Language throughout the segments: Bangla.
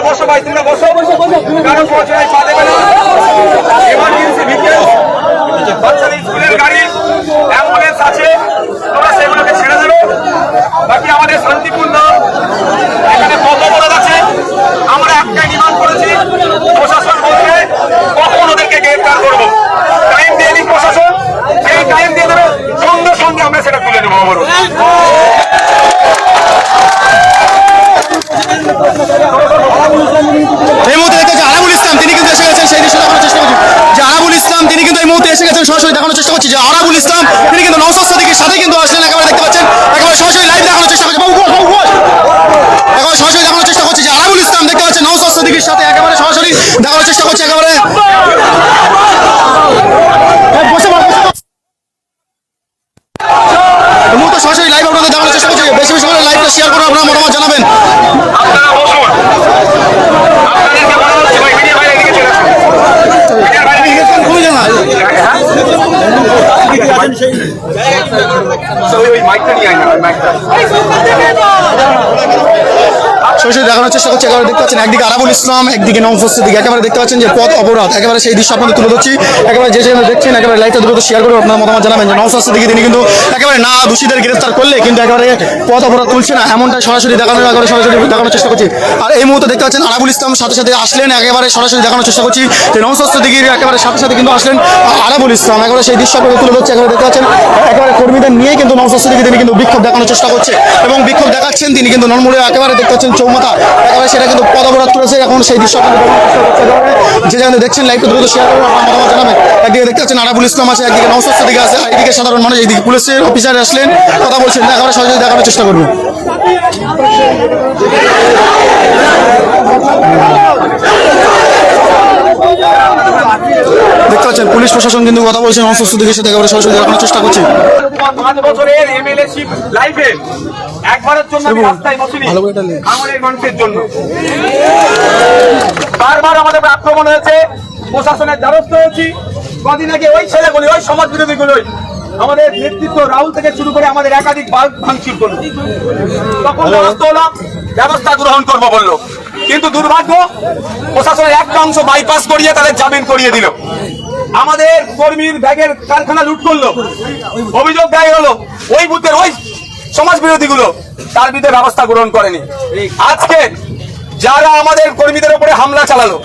বসো ভাই, তোমরা বসো, কারো পৌঁছায় পা দেবে না। এমার্জেন্সি ভেহিকেল, বাচ্চাদের স্কুলের গাড়ি, অ্যাম্বুলেন্স আছে, তোমরা সেগুলোকে ছেড়ে দেবে। বাকি আমাদের শান্তিপূর্ণ এখানে কত অপরাধ আছে, আমরা একটাই ডিমান্ড করেছি, প্রশাসন বলছে কখন ওদেরকে গ্রেফতার করবো। টাইম দিয়ে দিন প্রশাসন, সেই টাইম দিয়ে দেবে, সঙ্গে সঙ্গে আমরা সেটা তুলে নেবো। আমার এই মুহূর্তে দেখতে হচ্ছে আরাবুল ইসলাম, তিনি কিন্তু এসে গেছেন, সেই দৃশ্য দেখানোর চেষ্টা করছি যে আরাবুল ইসলাম তিনি কিন্তু এই মুহূর্তে এসে গেছেন, সরাসরি দেখানোর চেষ্টা করছি যে আরাবুল ইসলাম তিনি কিন্তু নওশাদ সিদ্দিকীর সাথে কিন্তু আসলেন। একেবারে দেখতে পাচ্ছেন, একেবারে সরাসরি লাইভ দেখানোর চেষ্টা করছি, একেবারে সরাসরি দেখানোর চেষ্টা করছি যে আরাবুল ইসলাম দেখতে পাচ্ছেন নওশাদ সিদ্দিকীর সাথে একেবারে সরাসরি দেখানোর চেষ্টা করছি। একেবারে এই মুহূর্তে সরাসরি লাইভ আপনাদের দেখানোর চেষ্টা করছি। বেশি বেশি করে লাইভটা শেয়ার করে আপনারা মতামত জানাবেন। আপনারা বসুন, আপনাদেরকে বলা হচ্ছে ভাই মিডিয়া ভাই এদিকে চলে আসুন। মিডিয়া ভাই এদিকে চলে আসুন। ওই মাইকটা নিয়ে আয় না, ওই মাইকটা। সরাসরি দেখানোর চেষ্টা করছি। একেবারে দেখতে পাচ্ছেন একদিকে আরাবুল ইসলাম, একদিকে নওশাদ সিদ্দিকী, একেবারে দেখতে পাচ্ছেন যে পথ অপরাধ, একেবারে সেই দৃশ্য আপনাদের তুলে ধরছি। একেবারে যে যেখানে দেখছেন একেবারে লাইভটা দ্রুত শেয়ার করে আপনার মতামত জানাবেন যে নওশাদ সিদ্দিকী তিনি কিন্তু একেবারে না দোষীদের গ্রেফতার করলে কিন্তু একেবারে পথ অপরাধ তুলছে না, এমনটা সরাসরি দেখানোর একেবারে সরাসরি দেখানোর চেষ্টা করছি। আর এই মুহূর্তে দেখতে পাচ্ছেন আরাবুল ইসলাম সাথে সাথে আসলেন, একেবারে সরাসরি দেখানোর চেষ্টা করছি যে নওশাদ সিদ্দিকীর একেবারে সাথে সাথে কিন্তু আসলেন আরাবুল ইসলাম। একেবারে সেই দৃশ্য আপনাদের তুলে ধরছে। একেবারে দেখতে পাচ্ছেন একেবারে কর্মীদের নিয়ে কিন্তু নওশাদ সিদ্দিকী তিনি কিন্তু বিক্ষোভ দেখানোর চেষ্টা করছে এবং বিক্ষোভ দেখাচ্ছেন তিনি কিন্তু নলমুড়ে একেবারে দেখতে পাচ্ছেন চৌমাথা, একেবারে সেটা কিন্তু পথ অপরাধ তুলেছে। এখন সেই দৃশ্য আপনাদের দেখানোর চেষ্টা করছে। যে যেখানে দেখছেন লাইভটা দ্রুত শেয়ার করে আপনার মতামত জানাবেন। একদিকে দেখতে পাচ্ছেন আরাবুল ইসলাম আছে, একদিকে নওশাদ সিদ্দিকী আছে, এইদিকে সাধারণ মানুষ, এইদিকে পুলিশের অফিসার আসলেন, কথা বলছেন, একেবারে সরাসরি দেখানোর চেষ্টা করবেন। দেখতে পাচ্ছেন পুলিশ প্রশাসন কিন্তু কথা বলছেন নওশাদ সিদ্দিকীর সাথে, একেবারে সরাসরি দেখানোর চেষ্টা করছে। 5 বছরের এমএলএশিপ লাইফে একবারের জন্য আমি রাস্তায় বসিনি, আমাদের মানুষের জন্য। বারবার আমাদের আক্রমণ হয়েছে, প্রশাসনের দ্বারস্থ হয়েছি। কদিন আগে ওই ছেলেগুলি, ওই সমাজ বিরোধীগুলোই আমাদের নেতৃত্ব রাহুল থেকে শুরু করে আমাদের একাধিক বাল্ব ভাঙচুর করলো। তখন দ্বারস্থ হলাম, ব্যবস্থা গ্রহণ করবো বললো, কিন্তু দুর্ভাগ্য প্রশাসনের একটা অংশ বাইপাস করিয়ে তাদের জামিন করিয়ে দিল। আমাদের কর্মীর ব্যাগের কারখানা লুট করলো, অভিযোগ দায়ের হলো, ওই বুথের ওই সমাজ বিরোধীগুলো তার বিরুদ্ধে ব্যবস্থা গ্রহণ করেনি। আজকে যারা আমাদের কর্মীদের উপরে হামলা চালালো,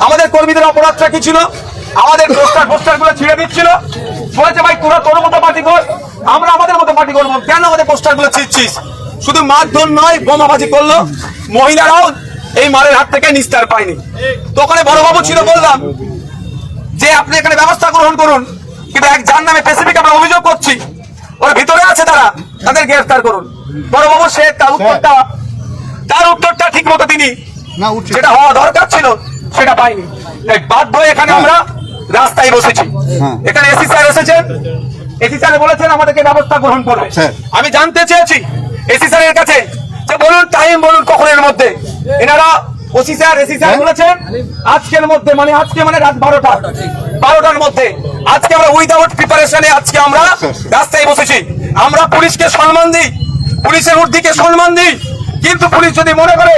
আমাদের কর্মীদের অপরাধটা কি ছিল? আমাদের পোস্টার গুলো ছিঁড়ে দিচ্ছিল, বলেছে ভাই তোরা তোর মতো পার্টি কর, আমরা আমাদের মতো পার্টি করবো, কেন আমাদের পোস্টার গুলো ছিঁড়ছিস? শুধু মারধর নয়, বোমাবাজি করলো। মহিলারাও এই মারের হাত থেকে নিস্তার পায়নি। তো ওখানে বড়বাবু ছিল, বললাম যে আপনি এখানে ব্যবস্থা গ্রহণ করুন, কিন্তু এক যার নামে স্পেসিফিক আমরা অভিযোগ করছি, ওর ভিতরে আছে তারা, তাদের গ্রেফতার করুন। বড়বাবু সে তার উত্তরটা ঠিক মতো তিনি যেটা হওয়া দরকার ছিল সেটা পাইনি। বাধ্য হয়ে এখানে আমরা রাস্তায় বসেছি। এখানে এসি স্যার এসেছেন, এসি স্যার বলেছেন আমাদেরকে ব্যবস্থা গ্রহণ করবে। আমি জানতে চেয়েছি এসি স্যারের কাছে যে বলুন টাইম বলুন কখনের মধ্যে। এনারা ওসি স্যার এসি স্যার বলেছেন আজকের মধ্যে, মানে আজকে মানে রাত 12টার মধ্যে। আজকে আমরা উইদাউট প্রিপারেশনে আজকে আমরা রাস্তায় বসেছি। আমরা পুলিশকে সম্মান দিই, পুলিশের ঊর্ধ্বকে সম্মান দিই, কিন্তু পুলিশ যদি মনে করে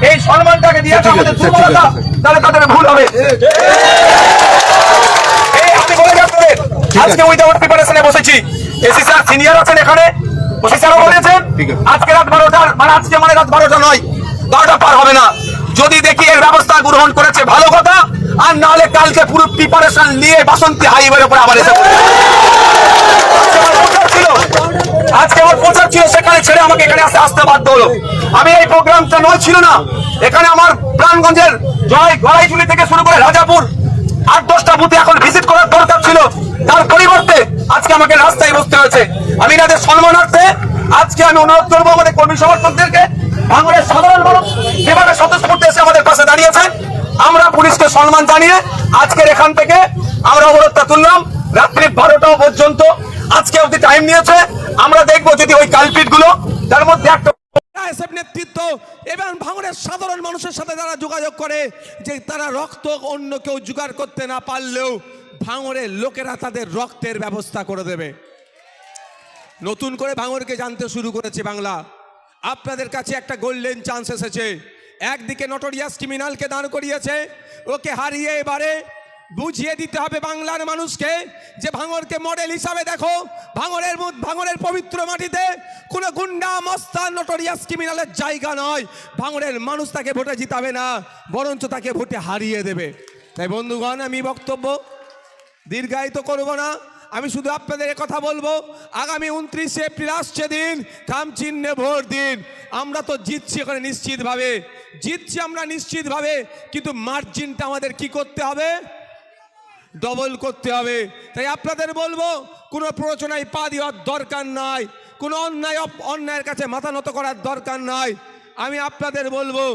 এই সম্মানটাকে দিয়ে আমাদের দুর্বলতা, তাহলে তাদের ভুল হবে। আমি বলে যাচ্ছি আজকে উইদাউট প্রিপারেশনে বসেছি। এসি স্যার সিনিয়র আছেন এখানে, ওসি স্যারও বলেছেন আজকে রাত 12টার মানে আজকে মানে রাত 12টা নয়, 12টা পার হবে না। যদি দেখি এর ব্যবস্থা গ্রহণ করেছে ভালো কথা, আর নাহলে কালকে পুরো প্রিপারেশন নিয়ে বাসন্তী হাইওয়ের উপরে আবার এসে আজকে আমার প্রচার ছিল, সেখানে ছেড়ে আমাকে এখানে আসতে বাধ্য হলো। আমি এই প্রোগ্রামটা নয় ছিল না, এখানে আমার প্রাণগঞ্জের গড়াইজুলি থেকে শুরু করে রাজাপুর 8-10টা বুথে এখন ভিজিট করার দরকার ছিল, তার পরিবর্তে আজকে আমাকে রাস্তায় বসতে হয়েছে। আমি এনাদের সম্মানার্থে আজকে আমি অনুরোধ করবো আমাদের কর্মী সমর্থকদেরকে, ভাঙড়ের সাধারণ মানুষ যেভাবে স্বতঃস্ফূর্ত এসে আমাদের পাশে দাঁড়িয়েছেন, আমরা পুলিশকে সম্মান জানিয়ে আজকের এখান থেকে আমরা অবরোধটা তুললাম রাত্রি 12টা পর্যন্ত। আজকে অব্দি টাইম নিয়েছে, আমরা দেখবো যদি ওই কালপিট গুলো তার মধ্যে একটা নেতৃত্ব এবং ভাঙড়ের সাধারণ মানুষের সাথে যারা যোগাযোগ করে যে তারা রক্ত অন্য কেউ জোগাড় করতে না পারলেও ভাঙড়ের লোকেরা তাদের রক্তের ব্যবস্থা করে দেবে। নতুন করে ভাঙড়কে জানতে শুরু করেছে বাংলা। আপনাদের কাছে একটা গোল্ডেন চান্স এসেছে, একদিকে নটোরিয়াস ক্রিমিনালকে দাঁড় করিয়েছে, ওকে হারিয়ে এবারে বুঝিয়ে দিতে হবে বাংলার মানুষকে যে ভাঙড়কে মডেল হিসাবে দেখো। ভাঙড়ের পবিত্র মাটিতে কোনো গুন্ডা মস্তান নটোরিয়াস ক্রিমিনালের জায়গা নয়। ভাঙড়ের মানুষ তাকে ভোটে জিতাবে না, বরঞ্চ তাকে ভোটে হারিয়ে দেবে। তাই বন্ধুগণ, আমি বক্তব্য দীর্ঘায়িত করব না, আমি শুধু আপনাদের কথা বলবো, আগামী 29 এপ্রিল আসছে দিন, খাম চিহ্নে ভোট দিন। আমরা তো জিতছি এখানে নিশ্চিতভাবে, জিতছি আমরা নিশ্চিতভাবে, কিন্তু মার্জিনটা আমাদের কি করতে হবে? ডবল করতে হবে। তাই আপনাদের বলবো, কোনো প্ররোচনায় পা দেওয়ার দরকার নাই, কোনো অন্যায়ের কাছে মাথা নত করার দরকার নাই। আমি আপনাদের বলবো,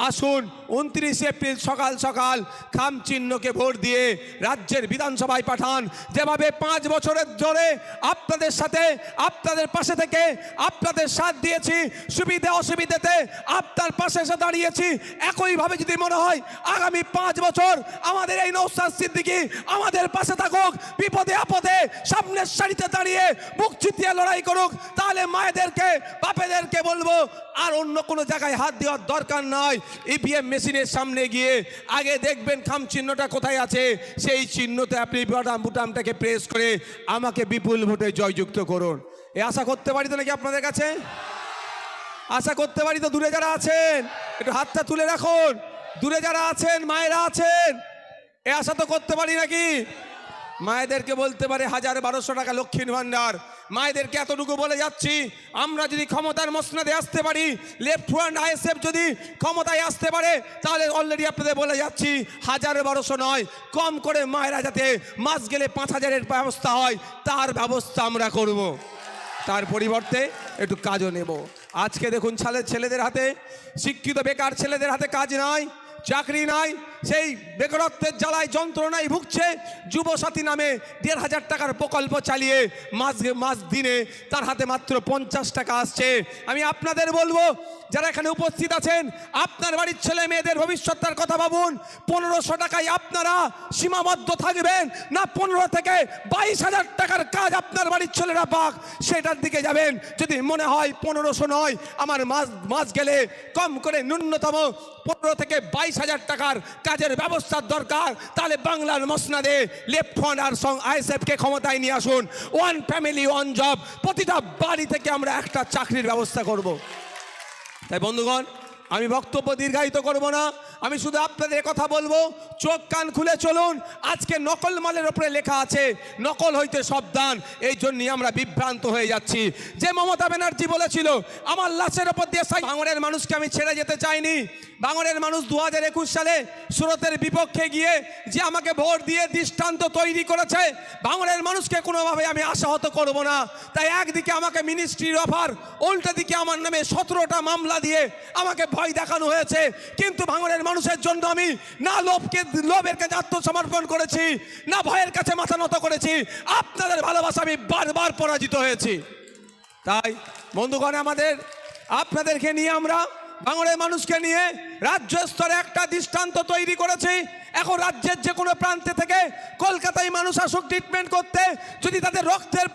আসুন 29 এপ্রিল সকাল সকাল খাম চিহ্নকে ভোট দিয়ে রাজ্যের বিধানসভায় পাঠান। যেভাবে 5 বছরের ধরে আপনাদের সাথে, আপনাদের পাশে থেকে আপনাদের সাথ দিয়েছি, সুবিধা অসুবিধাতে আপনার পাশে এসে দাঁড়িয়েছি, একইভাবে যদি মনে হয় আগামী 5 বছর আমাদের এই নওশাদ সিদ্দিকী আমাদের পাশে থাকুক, বিপদে আপদে সামনের সারিতে দাঁড়িয়ে বুক চিতিয়ে লড়াই করুক, তাহলে মায়েদেরকে বাপেদেরকে বলবো, আর অন্য কোনো জায়গায় হাত দেওয়ার দরকার নয়। ইভিএম মেশিনের সামনে গিয়ে আগে দেখবেন খাম চিহ্নটা কোথায় আছে, সেই চিহ্নতে আপনি বুটামটাকে প্রেস করে আমাকে বিপুল ভোটে জয়যুক্ত করুন। এ আশা করতে পারি তো নাকি আপনাদের কাছে? আশা করতে পারি তো? দূরে যারা আছেন একটু হাতটা তুলে রাখুন, দূরে যারা আছেন, মায়েরা আছেন, এ আশা তো করতে পারি নাকি? মায়েদেরকে বলতে পারে 1000-1200 টাকা লক্ষ্মীর ভান্ডার। মায়েদেরকে এতটুকু বলে যাচ্ছি, আমরা যদি ক্ষমতার মসনদে আসতে পারি, লেফট ফ্রন্ট আইএসএফ যদি ক্ষমতায় আসতে পারে, তাহলে অলরেডি আপনাদের বলে যাচ্ছি 1000-1200 নয়, কম করে মায়েরা যাতে মাস গেলে 5000-এর ব্যবস্থা হয়, তার ব্যবস্থা আমরা করব। তার পরিবর্তে একটু কাজও নেব। আজকে দেখুন ছেলেদের হাতে, শিক্ষিত বেকার ছেলেদের হাতে কাজ নাই, চাকরি নাই, সেই বেকারত্বের জ্বালায় যন্ত্রণায় ভুগছে। যুবসাথী নামে 1500 টাকার প্রকল্প চালিয়ে মাস দিনে তার হাতে মাত্র 50 টাকা আসছে। আমি আপনাদের বলবো, যারা এখানে উপস্থিত আছেন, আপনার বাড়ির ছেলে মেয়েদের ভবিষ্যৎটার কথা ভাবুন। 1500 টাকায় আপনারা সীমাবদ্ধ থাকবেন না 15 থেকে 22,000 টাকার কাজ আপনার বাড়ির ছেলেরা পাক, সেটার দিকে যাবেন। যদি মনে হয় 1500 নয়, আমার মাস গেলে কম করে ন্যূনতম 15 থেকে 22,000 টাকার কাজের ব্যবস্থার দরকার, তাহলে বাংলার মসনদে লেফট ফ্রন্ট আর আইএসএফকে ক্ষমতায় নিয়ে আসুন। 1 ফ্যামিলি 1 জব, প্রতিটা বাড়ি থেকে আমরা একটা চাকরির ব্যবস্থা করব। তাই বন্ধুগণ, আমি বক্তব্য দীর্ঘায়িত করব না, আমি শুধু আপনাদের কথা বলবো, চোখ কান খুলে চলুন। আজকে নকল মালের ওপরে লেখা আছে নকল হইতে সাবধান, এই জন্যই আমরা বিভ্রান্ত হয়ে যাচ্ছি। যে মমতা ব্যানার্জি বলেছিল আমার লাশের ওপর দিয়ে, ভাঙড়ের মানুষকে আমি ছেড়ে যেতে চাইনি। ভাঙড়ের মানুষ 2021 সালে সুরতের বিপক্ষে গিয়ে যে আমাকে ভোট দিয়ে দৃষ্টান্ত তৈরি করেছে, ভাঙড়ের মানুষকে কোনোভাবে আমি আশাহত করব না। তাই একদিকে আমাকে মিনিস্ট্রির অফার, উল্টো দিকে আমার নামে 17টা মামলা দিয়ে আমাকে ভয় দেখানো হয়েছে, কিন্তু ভাঙড়ের মানুষের জন্য আমি না লোভের কাছে আত্মসমর্পণ করেছি, না ভয়ের কাছে মাথা নত করেছি। আপনাদের ভালোবাসা আমি বারবার পরাজিত হয়েছি। তাই বন্ধুগণ, আপনাদেরকে নিয়ে, আমরা ভাঙড়ের মানুষকে নিয়ে রাজ্য স্তরে একটা দৃষ্টান্ত তৈরি করেছি। এখন রাজ্যের যে কোনো প্রান্তে থেকে কলকাতায় মানুষ আসুক ট্রিটমেন্ট করতে, যদি তাদের রক্তের